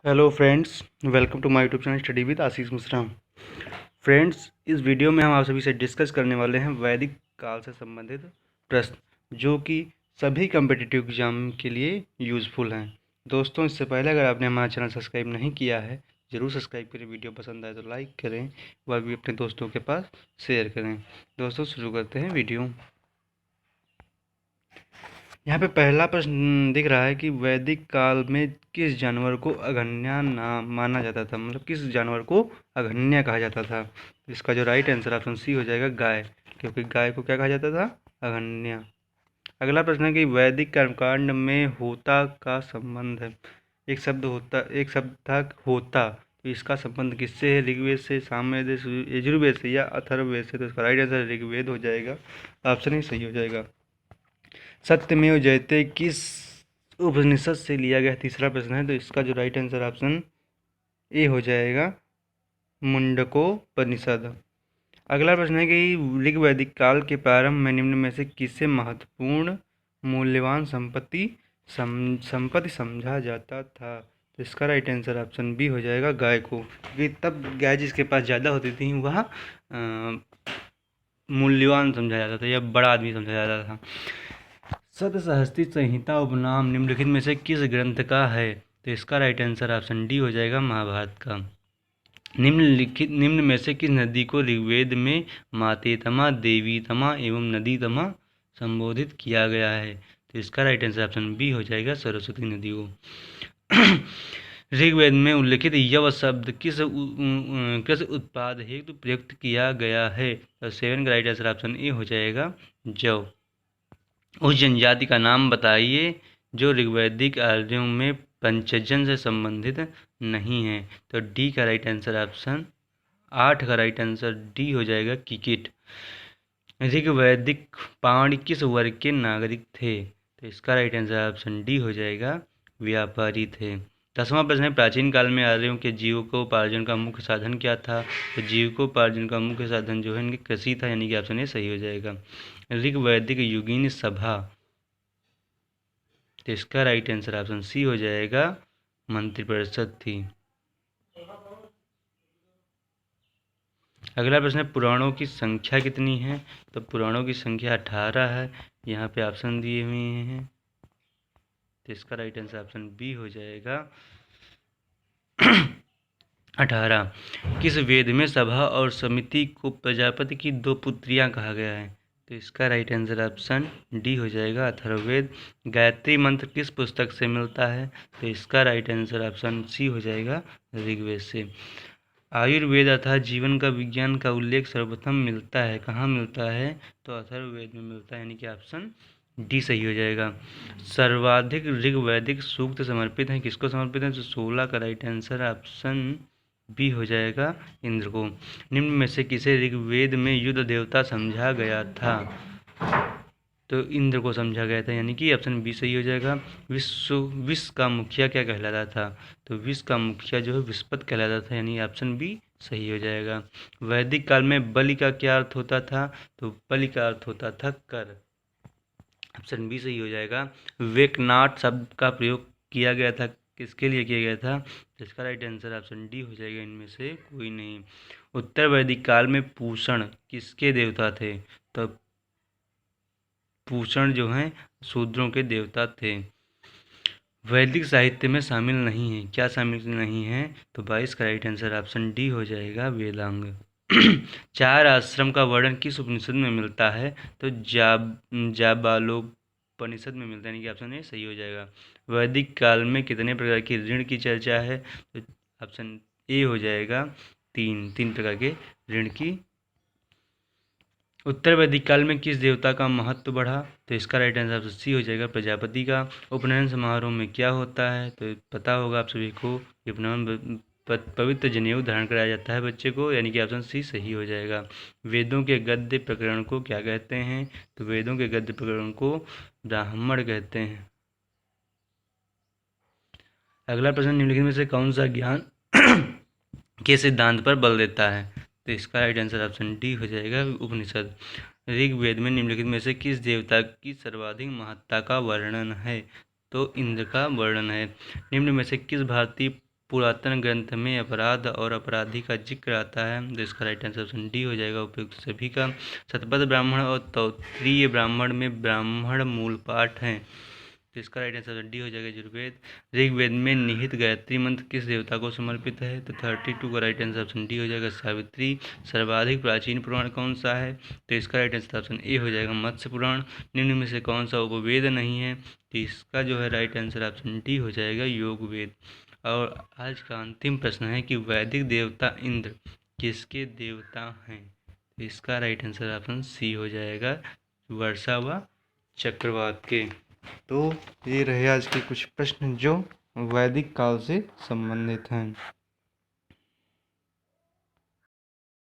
Hello friends, welcome to my YouTube channel study with Ashish Mishra. Friends, इस video में हम आप सभी से डिस्कस करने वाले हैं वैदिक काल से संबंधित प्रश्न जो कि सभी कम्पिटिटिव एग्जाम के लिए यूज़फुल हैं। दोस्तों, इससे पहले अगर आपने हमारा चैनल सब्सक्राइब नहीं किया है, ज़रूर सब्सक्राइब करें। वीडियो पसंद आए तो लाइक करें, वह भी अपने दोस्तों के पास शेयर करें। दोस्तों, शुरू करते हैं वीडियो। यहाँ पे पहला प्रश्न दिख रहा है कि वैदिक काल में किस जानवर को अघन्या नाम माना जाता था, मतलब किस जानवर को अघन्या कहा जाता था। तो इसका जो राइट आंसर ऑप्शन सी हो जाएगा, गाय, क्योंकि गाय को क्या कहा जाता था, अघन्या। अगला प्रश्न है कि वैदिक कर्मकांड में होता का संबंध है। एक शब्द था होता, तो इसका संबंध किससे है, ऋग्वेद से, सामवेद से, यजुर्वेद से या अथर्ववेद से। तो इसका राइट आंसर ऋग्वेद हो जाएगा, ऑप्शन ही सही हो जाएगा। सत्यमेव जयते किस उपनिषद से लिया गया तीसरा प्रश्न है। तो इसका जो राइट आंसर ऑप्शन ए हो जाएगा, मुंडकोपनिषद। अगला प्रश्न है कि ऋग वैदिक काल के प्रारंभ में निम्न में से किसे महत्वपूर्ण मूल्यवान संपत्ति समझा जाता था। तो इसका राइट आंसर ऑप्शन बी हो जाएगा, गाय को, क्योंकि तब गाय जिसके पास ज़्यादा होती थी वह मूल्यवान समझा जाता था या बड़ा आदमी समझा जाता था। सतसहस्त्री संहिता उपनाम निम्नलिखित में से किस ग्रंथ का है। तो इसका राइट आंसर ऑप्शन डी हो जाएगा, महाभारत का। निम्न में से किस नदी को ऋग्वेद में मातेतमा, देवीतमा एवं नदीतमा संबोधित किया गया है। तो इसका राइट आंसर ऑप्शन बी हो जाएगा, सरस्वती नदी को। ऋग्वेद में उल्लिखित यव शब्द किस कृषि उत्पाद हेतु प्रयुक्त किया गया है। तो 7 का राइट आंसर ऑप्शन ए हो जाएगा, जव। उस जनजाति का नाम बताइए जो ऋग्वैदिक आर्यों में पंचजन से संबंधित नहीं है। तो डी का राइट आंसर ऑप्शन 8 का राइट आंसर डी हो जाएगा, किकिट। ऋग्वैदिक पावनी किस वर्ग के नागरिक थे। तो इसका राइट आंसर ऑप्शन डी हो जाएगा, व्यापारी थे। 10वां प्रश्न है, प्राचीन काल में आर्यों के जीविकोपार्जन का मुख्य साधन क्या था। तो जीविकोपार्जन का मुख्य साधन जो है इनकी कृषि था, यानी कि ऑप्शन ए सही हो जाएगा, ऋग्वैदिक युगीन सभा। तो इसका राइट आंसर ऑप्शन सी हो जाएगा, मंत्रिपरिषद थी। अगला प्रश्न है, पुराणों की संख्या कितनी है। तो पुराणों की संख्या 18 है, यहाँ पे ऑप्शन दिए हुए हैं। तो इसका राइट आंसर ऑप्शन बी हो जाएगा, 18। किस वेद में सभा और समिति को प्रजापति की 2 पुत्रियां कहा गया है। तो इसका राइट आंसर ऑप्शन डी हो जाएगा, अथर्ववेद। गायत्री मंत्र किस पुस्तक से मिलता है। तो इसका राइट आंसर ऑप्शन सी हो जाएगा, ऋग्वेद से। आयुर्वेद अर्थात जीवन का विज्ञान का उल्लेख सर्वप्रथम मिलता है, कहाँ मिलता है। तो अथर्ववेद में मिलता है, यानी कि ऑप्शन डी सही हो जाएगा। सर्वाधिक ऋग्वैदिक सूक्त समर्पित हैं, किसको समर्पित हैं। तो 16 का राइट आंसर ऑप्शन बी हो जाएगा, इंद्र को। निम्न में से किसे ऋग्वेद में युद्ध देवता समझा गया था। तो इंद्र को समझा गया था, यानी कि ऑप्शन बी सही हो जाएगा। विश्व का मुखिया क्या कहलाता था। तो विश्व का मुखिया जो है विस्पत कहलाता था, यानी ऑप्शन बी सही हो जाएगा। वैदिक काल में बलि का क्या अर्थ होता था। तो बलि का अर्थ होता था कर, ऑप्शन बी सही हो जाएगा। वेकनाट शब्द का प्रयोग किया गया था, किसके लिए किया गया था। इसका राइट आंसर ऑप्शन डी हो जाएगा, इनमें से कोई नहीं। उत्तर वैदिक काल में पूषण किसके देवता थे। तो पूषण जो हैं शूद्रों के देवता थे। वैदिक साहित्य में शामिल नहीं है, क्या शामिल नहीं है। तो 22 का राइट आंसर ऑप्शन डी हो जाएगा, वेदांग। 4 आश्रम का वर्णन किस उपनिषद में मिलता है। तो जाबालोपनिषद में मिलता है, यानी कि ऑप्शन ए सही हो जाएगा। वैदिक काल में कितने प्रकार की ऋण की चर्चा है। तो ऑप्शन ए हो जाएगा, 3 प्रकार के ऋण की। उत्तर वैदिक काल में किस देवता का महत्व बढ़ा। तो इसका राइट आंसर सी हो जाएगा, प्रजापति का। उपनयन समारोह में क्या होता है। तो पता होगा आप सभी को, उपनयन पवित्र जनेऊ धारण कराया जाता है बच्चे को, यानी कि ऑप्शन सी सही हो जाएगा। वेदों के गद्य प्रकरण को क्या कहते हैं। तो वेदों के गद्य प्रकरण को ब्राह्मण कहते हैं। अगला प्रश्न, निम्नलिखित में से कौन सा ज्ञान के सिद्धांत पर बल देता है। तो इसका राइट आंसर ऑप्शन डी हो जाएगा, उपनिषद। ऋग्वेद में निम्नलिखित में से किस देवता की सर्वाधिक महत्ता का वर्णन है। तो इंद्र का वर्णन है। निम्न में से किस भारतीय पुरातन ग्रंथ में अपराध और अपराधी का जिक्र आता है, तो इसका राइट आंसर ऑप्शन डी हो जाएगा उपयुक्त सभी का। शतपथ ब्राह्मण और तौत्रीय ब्राह्मण में ब्राह्मण मूल पाठ हैं, तो इसका राइट आंसर डी हो जाएगा यजुर्वेद। ऋग्वेद में निहित गायत्री मंत्र किस देवता को समर्पित है, तो 32 का राइट आंसर ऑप्शन डी हो जाएगा सावित्री। सर्वाधिक प्राचीन पुराण कौन सा है, तो इसका राइट आंसर ऑप्शन ए हो जाएगा मत्स्य पुराण। निम्न में से कौन सा उपवेद नहीं है, तो इसका जो है राइट आंसर ऑप्शन डी हो जाएगा योग वेद। और आज का अंतिम प्रश्न है कि वैदिक देवता इंद्र किसके देवता हैं, तो इसका राइट आंसर ऑप्शन सी हो जाएगा वर्षा व चक्रवात के। तो ये रहे आज के कुछ प्रश्न जो वैदिक काल से संबंधित हैं।